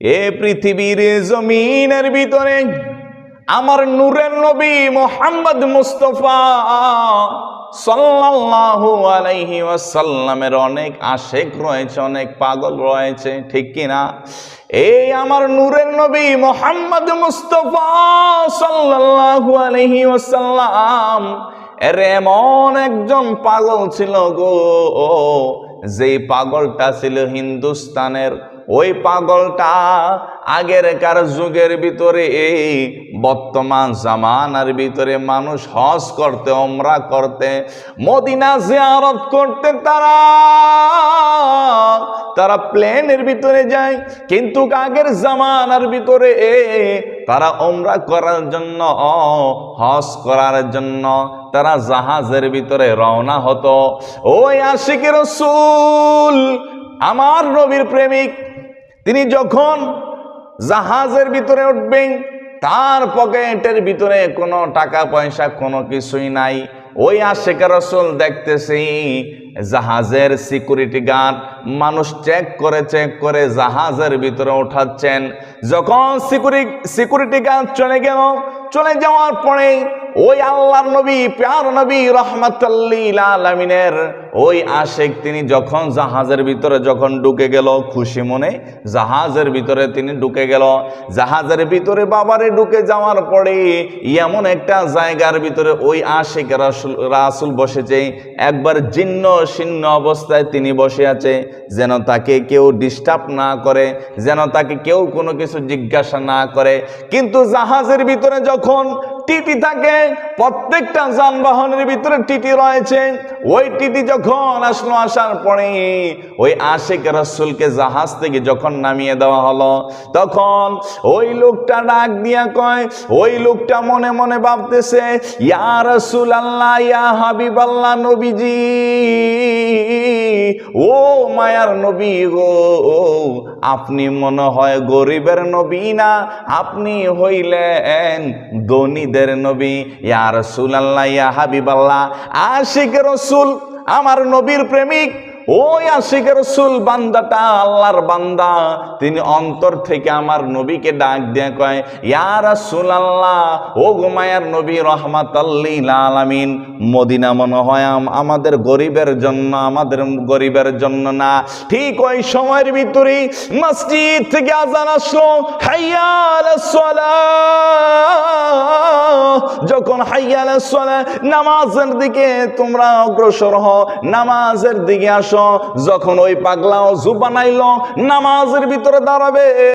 এ পৃথিবীর জমিনের ভিতরে আমার নূরের নবী মুহাম্মদ মুস্তাফা সাল্লাল্লাহু আলাইহি ওয়াসাল্লামের অনেক আশিক রয়েছে, অনেক পাগল রয়েছে, ঠিক কিনা? এই আমার নূরের নবী মুহাম্মদ মুস্তাফা সাল্লাল্লাহু আলাইহি ওয়াসাল্লাম এর এমন একজন পাগল ছিল গো, যেই পাগলটা ছিল হিন্দুস্তানের। ওই পাগলটা আগেরকার যুগের ভিতরে এই বর্তমান জামানার ভিতরে মানুষ হজ করতে, ওমরা করতে, মদিনা জিয়ারত করতে তারা প্লেনের ভিতরে যায়, কিন্তু আগের জামানার ভিতরে তারা ওমরা করার জন্য, হজ করার জন্য তারা জাহাজের ভিতরে রওনা হতো। ওই আশিকে রাসূল আমার নবীর প্রেমিক, তিনি যখন জাহাজের ভিতরে উঠবেন, তার পকেটের ভিতরে কোনো টাকা পয়সা কোনো কিছুই নাই। ওই আশিকে রাসূল দেখতেছি জাহাজের সিকিউরিটি গার্ড মানুষ চেক করে জাহাজের ভিতরে ওঠাচ্ছেন। যখন সিকিউরিটি গার্ড চলে যাওয়ার পরে ওই আল্লাহর নবী, প্যার নবী রাহমাতুল লিল আলামিনের ওই আশিক তিনি যখন জাহাজের ভিতরে যখন ঢুকে গেল, খুশি মনে জাহাজের ভিতরে তিনি ঢুকে গেল। জাহাজের ভিতরে বাবারে ঢুকে যাওয়ার পরে এমন একটা জায়গার ভিতরে ওই আশিক রাসূল বসেছে, একবার জীর্ণ শীর্ণ অবস্থায় তিনি বসে আছে, যেন তাকে কেউ ডিস্টার্ব না করে, যেন তাকে কেউ কোনো কিছু জিজ্ঞাসা না করে। কিন্তু জাহাজের ভিতরে যখন টিটি থাকে, প্রত্যেকটা যানবাহনের ভিতরে টিটি রয়েছে, ওই টিটি যখন আসলো, আসার পরে ওই আশিক রাসূলকে জাহাজ থেকে যখন নামিয়ে দেওয়া হলো, তখন ওই লোকটা ডাক দিয়া কয়, ওই লোকটা মনে মনে ভাবতেছে, ইয়া রাসূলুল্লাহ, ইয়া হাবিবাল্লাহ, নবীজি, ও মায়ার নবী গো, আপনি মনে হয় গরিবের নবী না, আপনি হইলেন ধনীদের নবী। ইয়া রাসূলুল্লাহ, ইয়া হাবিবাল্লাহ। আশিকে রাসূল আমার নবীর প্রেমিক, ওই আশিকে রাসূল বান্দাটা, আল্লাহর বান্দা, তিনি অন্তর থেকে আমার নবীকে ডাক দিয়ে কয়, ইয়া রাসূলুল্লাহ, ও গো মায়ার নবী রাহমাতুল লিল আলামিন, মদিনা মনে হয় আমাদের গরিবের জন্য, আমাদের গরিবের জন্য না। ঠিক ওই সময়ের ভিতরে মসজিদ থেকে আযান আসলো, হাইয়া আলাস সালাহ। যখন হাইয়া আলাস সালাহ, নামাজের দিকে তোমরা অগ্রসর হও, নামাজের দিকে আসো। যখন ওই পাগলা ওযু বানাইলো, নামাজের ভিতরে দাঁড়াবে,